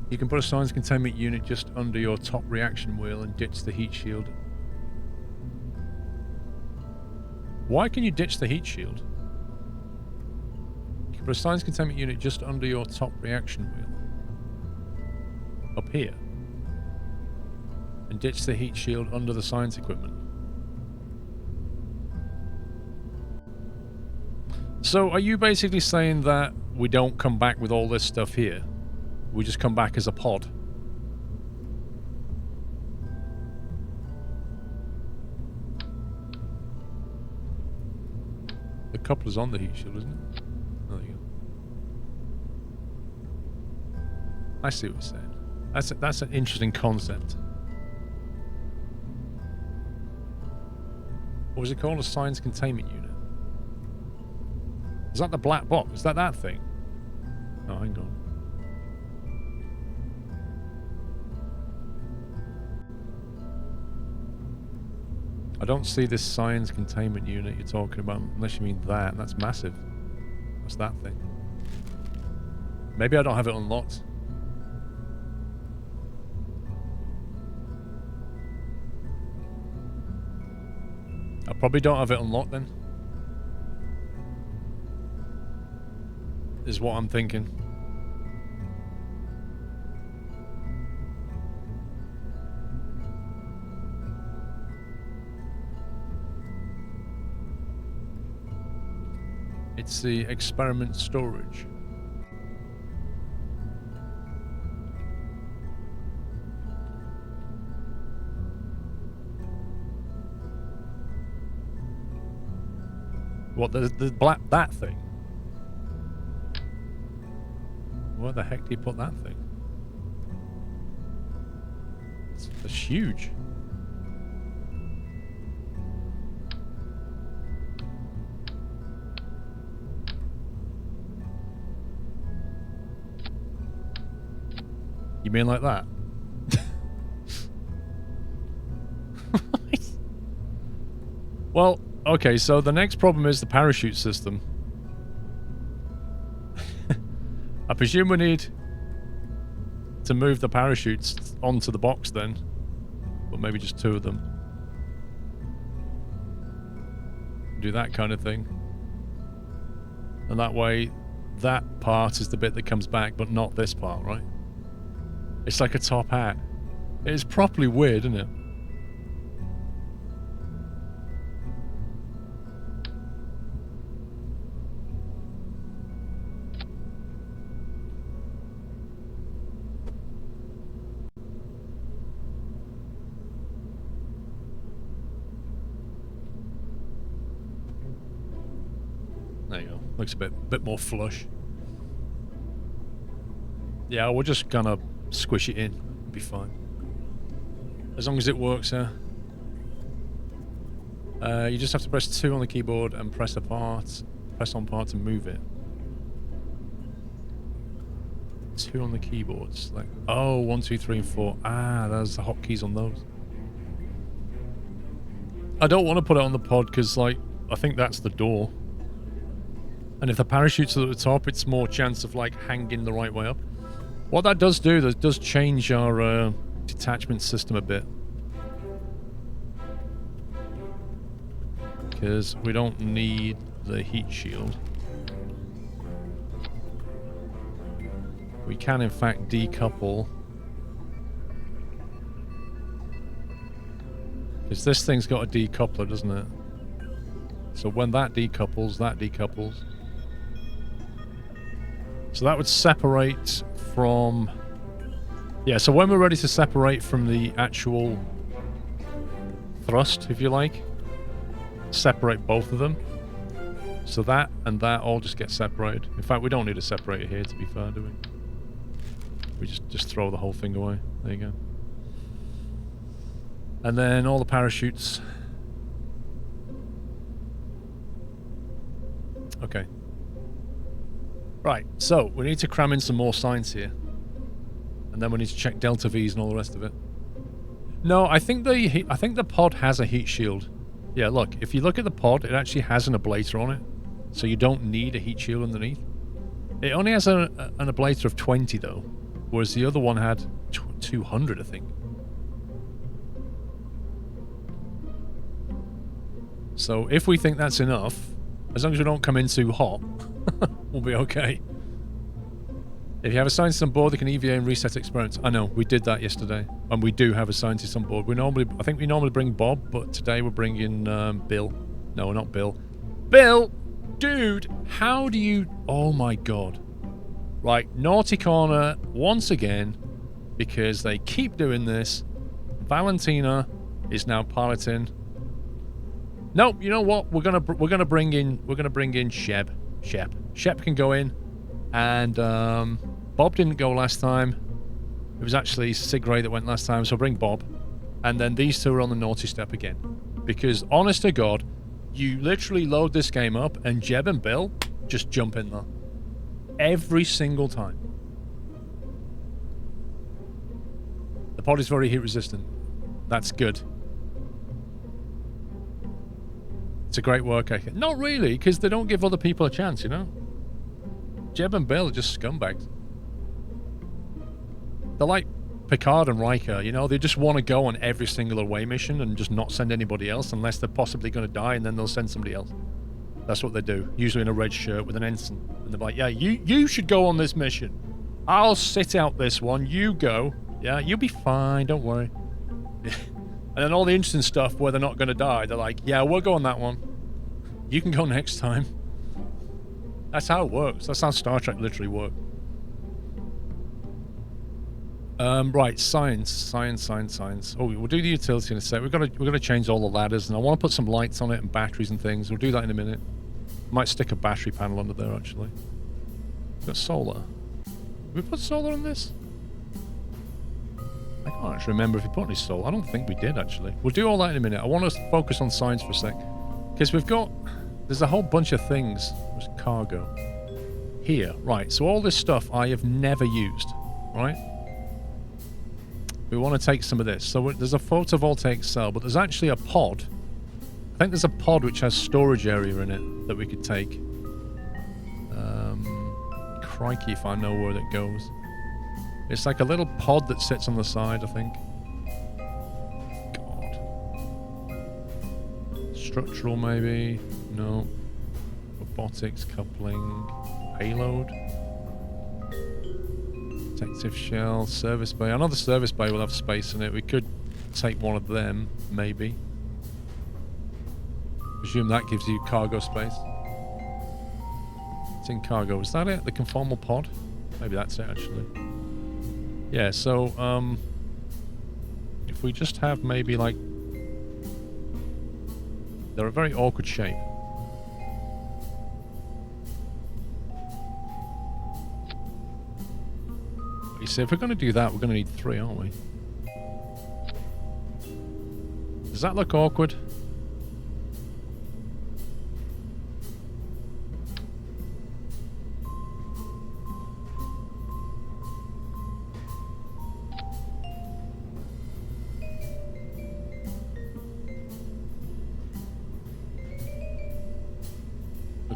You can put a science containment unit just under your top reaction wheel and ditch the heat shield. Why can you ditch the heat shield? You can put a science containment unit just under your top reaction wheel. Up here. And ditch the heat shield under the science equipment. So are you basically saying that we don't come back with all this stuff here? We just come back as a pod? The coupler's on the heat shield, isn't it? Oh, there you go. I see what you're saying. That's an interesting concept. What was it called? A science containment unit. Is that the black box? Is that thing? Oh, hang on. I don't see this science containment unit you're talking about, unless you mean that. That's massive. What's that thing? Maybe I don't have it unlocked. I probably don't have it unlocked then. Is what I'm thinking. It's the experiment storage. What, the black, that thing? Where the heck do you put that thing? It's huge. You mean like that? Well, okay, so the next problem is the parachute system. I presume we need to move the parachutes onto the box then. Or maybe just two of them. Do that kind of thing. And that way, that part is the bit that comes back, but not this part, right? It's like a top hat. It's properly weird, isn't it? There you go. Looks a bit more flush. Yeah, we're just gonna squish it in. It'll be fine. As long as it works, you just have to press 2 on the keyboard and press on part to move it. 2 on the keyboards. Like, oh, 1, 2, 3, and 4. Ah, there's the hotkeys on those. I don't want to put it on the pod because, like, I think that's the door. And if the parachute's at the top, it's more chance of like hanging the right way up. What that does do, that does change our detachment system a bit. Because we don't need the heat shield. We can in fact decouple. Because this thing's got a decoupler, doesn't it? So when that decouples, that decouples. So that would separate from... Yeah, so when we're ready to separate from the actual thrust, if you like, separate both of them. So that and that all just get separated. In fact, we don't need to separate it here, to be fair, do we? We just throw the whole thing away. There you go. And then all the parachutes. Okay. Right, so we need to cram in some more science here. And then we need to check delta V's and all the rest of it. No, I think the pod has a heat shield. Yeah, look, if you look at the pod, it actually has an ablator on it. So you don't need a heat shield underneath. It only has an ablator of 20 though, whereas the other one had 200, I think. So if we think that's enough, as long as we don't come in too hot, we'll be okay. If you have a scientist on board, they can EVA and reset experiments. I know, we did that yesterday. And we do have a scientist on board. I think we normally bring Bob, but today we're bringing Bill. No, not Bill. Bill! Dude, how do you... Oh my god. Right, Naughty Corner, once again, because they keep doing this. Valentina is now piloting. Nope, you know what? We're gonna bring in Shep. Shep can go in, and Bob didn't go last time. It was actually Sigray that went last time, so bring Bob, and then these two are on the naughty step again. Because honest to God, you literally load this game up, and Jeb and Bill just jump in there every single time. The pod is very heat resistant. That's good. It's a great work ethic. Not really, because they don't give other people a chance, you know? Jeb and Bill are just scumbags. They're like Picard and Riker, you know? They just want to go on every single away mission and just not send anybody else unless they're possibly going to die, and then they'll send somebody else. That's what they do. Usually in a red shirt with an ensign. And they're like, yeah, you should go on this mission. I'll sit out this one. You go. Yeah, you'll be fine. Don't worry. And then all the interesting stuff where they're not going to die, they're like, yeah, we'll go on that one. You can go next time. That's how it works. That's how Star Trek literally works. Right, science. Oh, we'll do the utility in a sec. We're gonna change all the ladders, and I want to put some lights on it and batteries and things. We'll do that in a minute. Might stick a battery panel under there, actually. We've got solar. Did we put solar on this? I can't actually remember if we put any solar. I don't think we did, actually. We'll do all that in a minute. I want to focus on science for a sec. Because we've got... There's a whole bunch of things. There's cargo. Here. Right, so all this stuff I have never used. Right? We want to take some of this. So there's a photovoltaic cell, but there's actually a pod. I think there's a pod which has storage area in it that we could take. Crikey if I know where that goes. It's like a little pod that sits on the side, I think. God. Structural, maybe? No. Robotics, coupling, payload. Protective shell, service bay. I know the service bay will have space in it. We could take one of them, maybe. Presume that gives you cargo space. It's in cargo. Is that it? The conformal pod? Maybe that's it, actually. Yeah, so, if we just have maybe, like... They're a very awkward shape. You see, if we're going to do that, we're going to need 3, aren't we? Does that look awkward?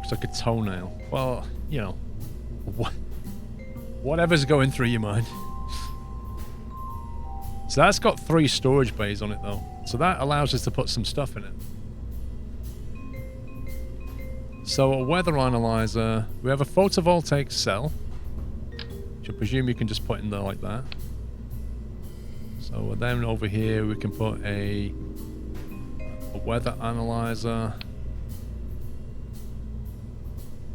Looks like a toenail. Well, you know, whatever's going through your mind. So that's got 3 storage bays on it, though. So that allows us to put some stuff in it. So a weather analyzer. We have a photovoltaic cell, which I presume you can just put in there like that. So then over here we can put a weather analyzer.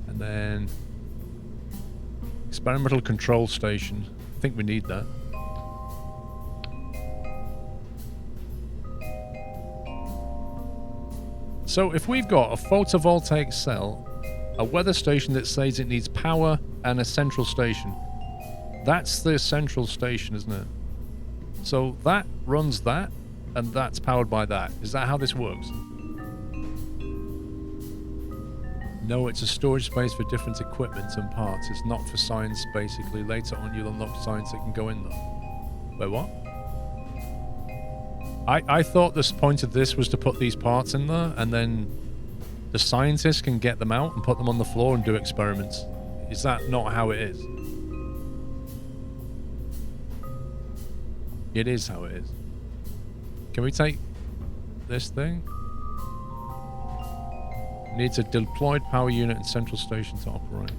And then experimental control station. I think we need that. So if we've got a photovoltaic cell, a weather station that says it needs power, and a central station. That's the central station, isn't it? So that runs that, and that's powered by that. Is that how this works? No, it's a storage space for different equipment and parts. It's not for science, basically. Later on, you'll unlock science that can go in there. Wait, what? I thought the point of this was to put these parts in there, and then the scientists can get them out and put them on the floor and do experiments. Is that not how it is? It is how it is. Can we take this thing? Needs a deployed power unit and central station to operate.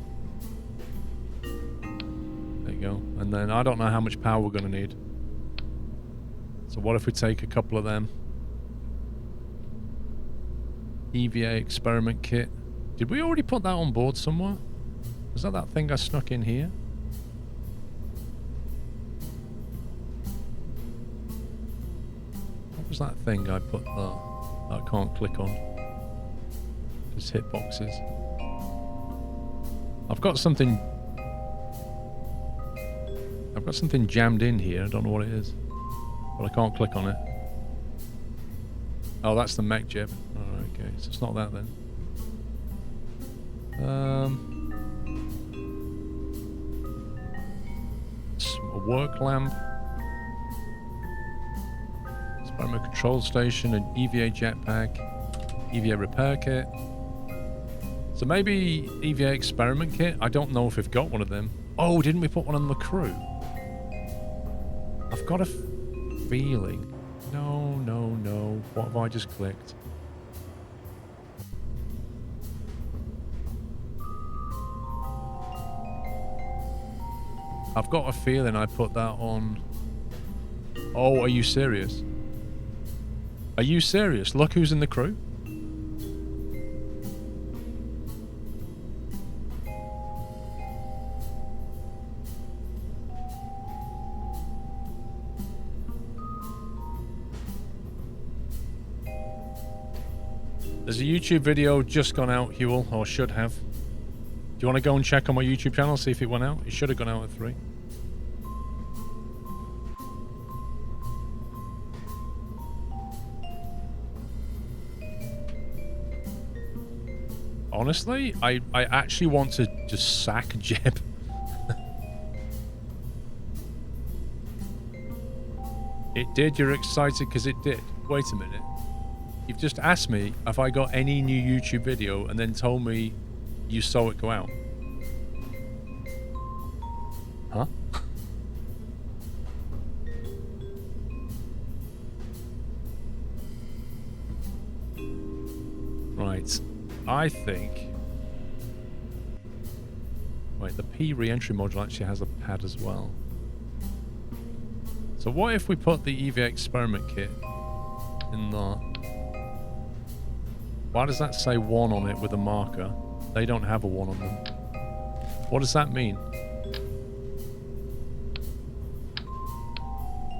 There you go. And then I don't know how much power we're going to need. So what if we take a couple of them? EVA experiment kit. Did we already put that on board somewhere? Was that thing I snuck in here? What was that thing I put there that I can't click on? Just hit boxes. I've got something jammed in here. I don't know what it is. But I can't click on it. Oh, that's the mech jib. Oh, okay, so it's not that then. A work lamp. Experiment control station, an EVA jetpack, EVA repair kit. So maybe EVA experiment kit? I don't know if we've got one of them. Oh, didn't we put one on the crew? I've got a feeling. No, no, no. What have I just clicked? I've got a feeling I put that on. Oh, are you serious? Are you serious? Look who's in the crew. There's a YouTube video just gone out, Huel, or should have. Do you want to go and check on my YouTube channel, see if it went out? It should have gone out at 3. Honestly, I actually want to just sack Jeb. It did, you're excited because it did. Wait a minute. You've just asked me if I got any new YouTube video and then told me you saw it go out. Huh? Right. I think... Wait, the P re-entry module actually has a pad as well. So what if we put the EVA experiment kit in there? Why does that say 1 on it with a marker? They don't have a 1 on them. What does that mean?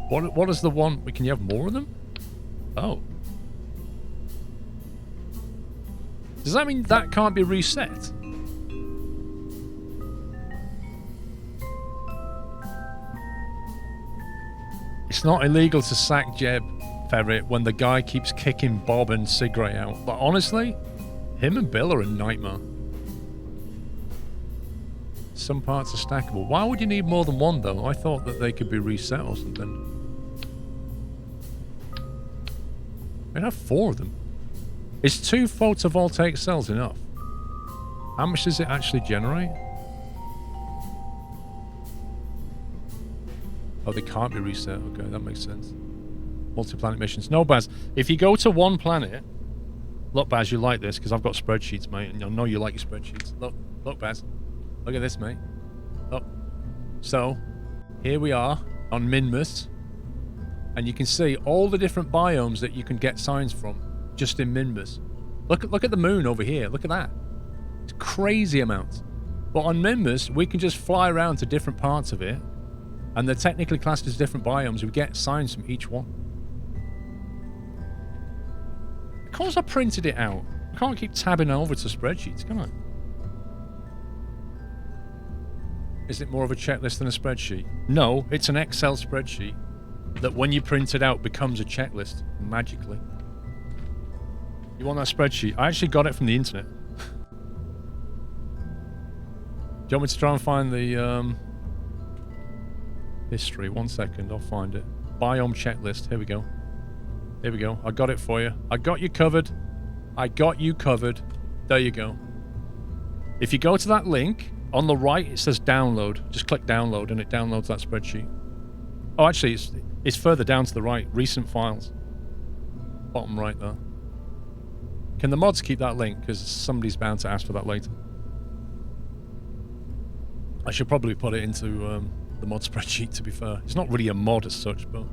What is the 1? Can you have more of them? Oh. Does that mean that can't be reset? It's not illegal to sack Jeb Ferret when the guy keeps kicking Bob and Sigray out. But honestly, him and Bill are a nightmare. Some parts are stackable. Why would you need more than 1 though? I thought that they could be reset or something. We'd have 4 of them. Is 2 photovoltaic cells enough? How much does it actually generate? Oh, they can't be reset. Okay, that makes sense. Multi-planet missions. No, Baz. If you go to one planet... Look, Baz, you like this, because I've got spreadsheets, mate, and I know you like your spreadsheets. Look, Baz. Look at this, mate. Look. So, here we are on Minmus, and you can see all the different biomes that you can get signs from just in Minmus. Look at the moon over here. Look at that. It's crazy amounts. But on Minmus, we can just fly around to different parts of it, and they're technically classed as different biomes. We get signs from each one. Of course I printed it out. I can't keep tabbing over to spreadsheets, can I? Is it more of a checklist than a spreadsheet? No, it's an Excel spreadsheet that when you print it out becomes a checklist magically. You want that spreadsheet? I actually got it from the internet. Do you want me to try and find the history? 1 second, I'll find it. Biome checklist. Here we go. Here we go. I got it for you. I got you covered. I got you covered. There you go. If you go to that link, on the right it says download. Just click download and it downloads that spreadsheet. Oh, actually, it's further down to the right. Recent files. Bottom right there. Can the mods keep that link? Because somebody's bound to ask for that later. I should probably put it into the mod spreadsheet, to be fair. It's not really a mod as such, but...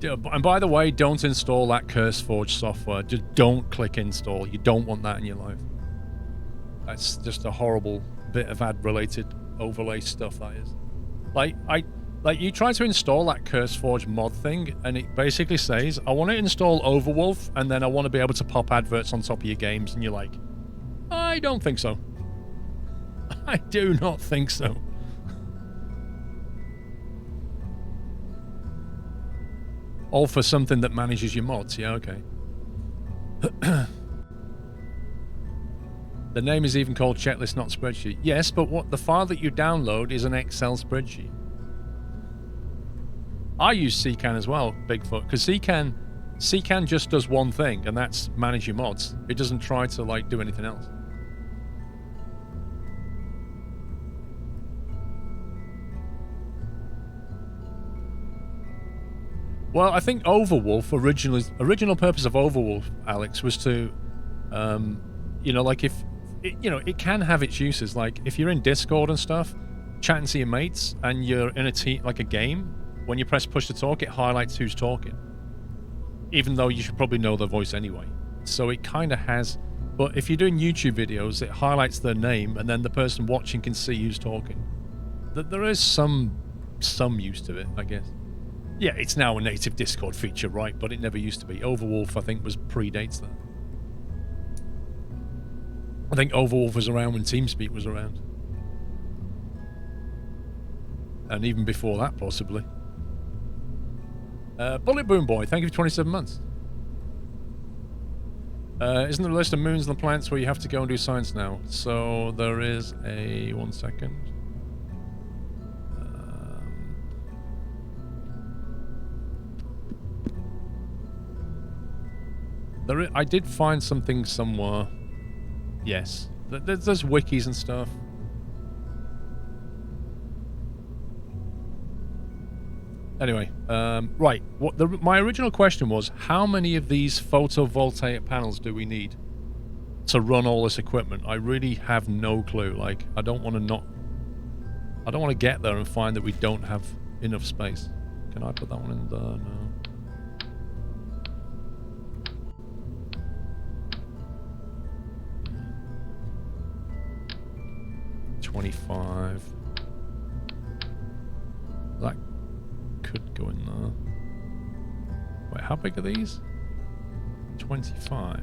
And by the way, don't install that CurseForge software. Just don't click install. You don't want that in your life. That's just a horrible bit of ad-related overlay stuff, that is. Like, you try to install that CurseForge mod thing, and it basically says, I want to install Overwolf, and then I want to be able to pop adverts on top of your games, and you're like, I don't think so. I do not think so. All for something that manages your mods. Yeah, okay. The name is even called checklist, not spreadsheet. Yes, but what the file that you download is an Excel spreadsheet. I use CCAN as well, Bigfoot, because CCAN just does one thing, and that's manage your mods. It doesn't try to, like, do anything else. Well, I think Overwolf, original purpose of Overwolf, Alex, was to, you know, like if, it can have its uses. Like if you're in Discord and stuff, chatting to your mates, and you're in a team, like a game, when you press push to talk, it highlights who's talking. Even though you should probably know their voice anyway. So it kind of has, but if you're doing YouTube videos, it highlights their name, and then the person watching can see who's talking. There is some use to it, I guess. Yeah, it's now a native Discord feature, right? But it never used to be. Overwolf, I think, predates that. I think Overwolf was around when TeamSpeak was around. And even before that, possibly. Bullet Boom Boy, thank you for 27 months. Isn't there a list of moons and the planets where you have to go and do science now? So there is a... 1 second. I did find something somewhere. Yes. There's wikis and stuff. Anyway, right. My original question was, how many of these photovoltaic panels do we need to run all this equipment? I really have no clue. Like, I don't want to get there and find that we don't have enough space. Can I put that one in there? No. 25. That could go in there. Wait, how big are these? 25.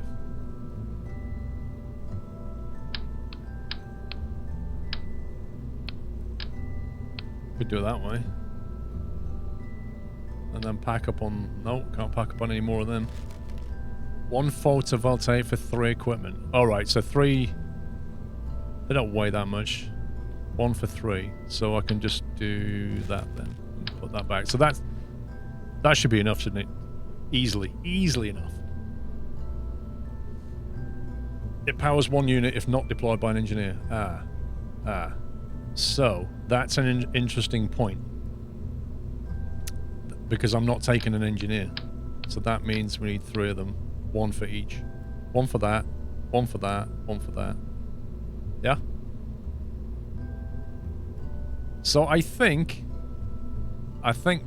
Could do it that way. And then pack up on... No, can't pack up on any more of them. 1 photovoltaic for 3 equipment. Alright, so 3... They don't weigh that much. 1 for 3. So I can just do that then. And put that back. So that should be enough, shouldn't it? Easily. Easily enough. It powers one unit if not deployed by an engineer. So, that's an interesting point. Because I'm not taking an engineer. So that means we need 3 of them. 1 for each. 1 for that. 1 for that. 1 for that. Yeah? So I think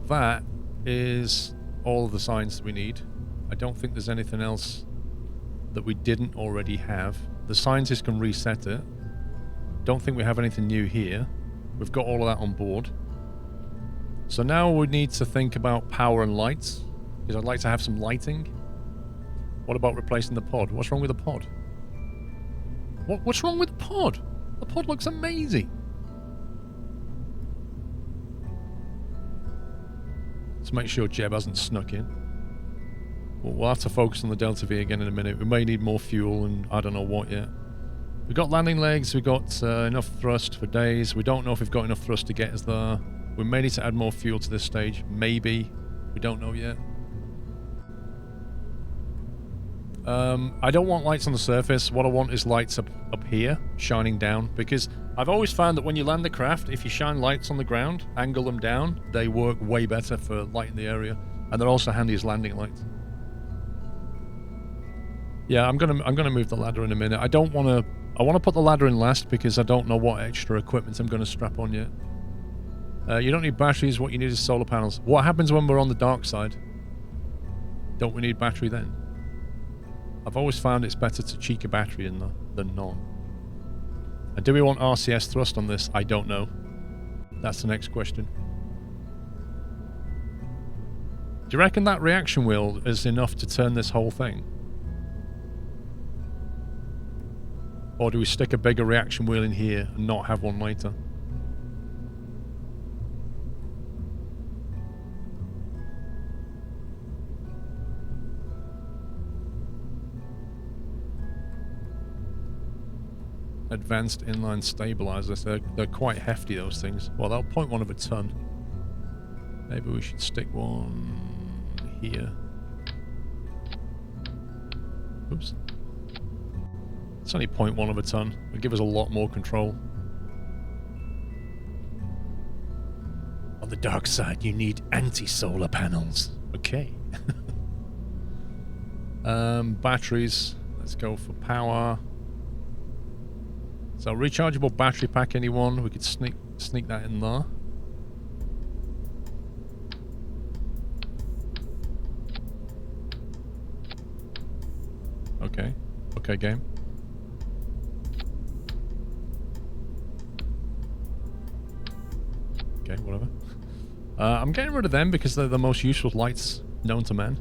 that is all of the signs that we need. I don't think there's anything else that we didn't already have. The scientist can reset it. Don't think we have anything new here. We've got all of that on board. So now we need to think about power and lights, because I'd like to have some lighting. What about replacing the pod? What's wrong with the pod? What's wrong with the pod? The pod looks amazing. Let's make sure Jeb hasn't snuck in. We'll have to focus on the Delta V again in a minute. We may need more fuel and I don't know what yet. We've got landing legs. We've got enough thrust for days. We don't know if we've got enough thrust to get us there. We may need to add more fuel to this stage. Maybe. We don't know yet. I don't want lights on the surface. What I want is lights up here, shining down. Because I've always found that when you land the craft, if you shine lights on the ground, angle them down, they work way better for lighting the area. And they're also handy as landing lights. Yeah, I'm gonna move the ladder in a minute. I want to put the ladder in last because I don't know what extra equipment I'm going to strap on yet. You don't need batteries. What you need is solar panels. What happens when we're on the dark side? Don't we need battery then? I've always found it's better to cheek a battery in there than none. And do we want RCS thrust on this? I don't know. That's the next question. Do you reckon that reaction wheel is enough to turn this whole thing? Or do we stick a bigger reaction wheel in here and not have one later? Advanced inline stabilizers. They're quite hefty, those things. Well, they'll 0.1 of a ton. Maybe we should stick one here. Oops. It's only 0.1 of a ton. It'll give us a lot more control. On the dark side, you need anti-solar panels. Okay. Batteries. Let's go for power. So rechargeable battery pack, anyone? We could sneak that in there. Okay. Okay, game. Okay, whatever. I'm getting rid of them because they're the most useful lights known to man.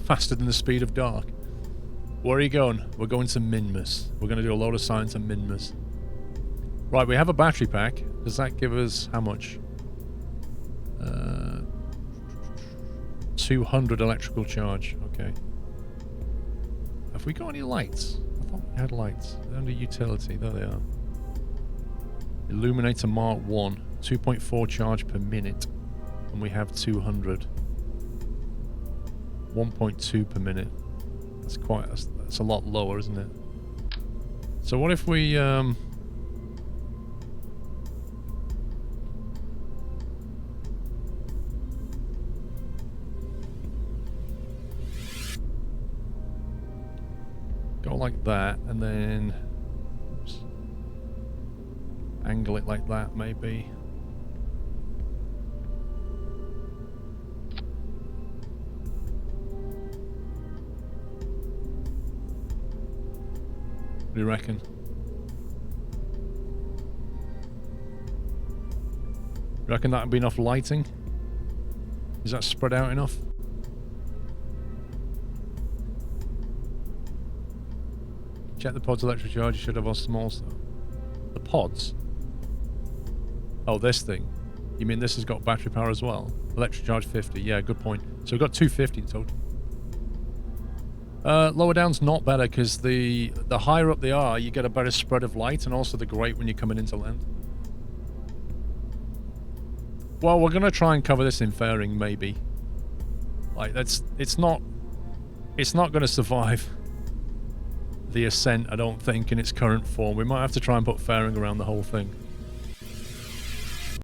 Faster than the speed of dark. Where are you going? We're going to Minmus. We're going to do a load of science on Minmus. Right, we have a battery pack. Does that give us how much? 200 electrical charge. Okay. Have we got any lights? I thought we had lights. They're under utility. There they are. Illuminator Mark 1. 2.4 charge per minute. And we have 200. 1.2 per minute. That's quite... That's a lot lower, isn't it? So what if we... go like that, and then... Oops, angle it like that, maybe. What do you reckon? You reckon that would be enough lighting? Is that spread out enough? Check the pod's electric charge. You should have all small stuff. The pods? Oh, this thing. You mean this has got battery power as well? Electric charge 50. Yeah, good point. So we've got 250 in total. Lower down's not better because the higher up they are, you get a better spread of light, and also they're great when you're coming into land. Well, we're gonna try and cover this in fairing, maybe. Like, it's not gonna survive the ascent, I don't think, in its current form. We might have to try and put fairing around the whole thing.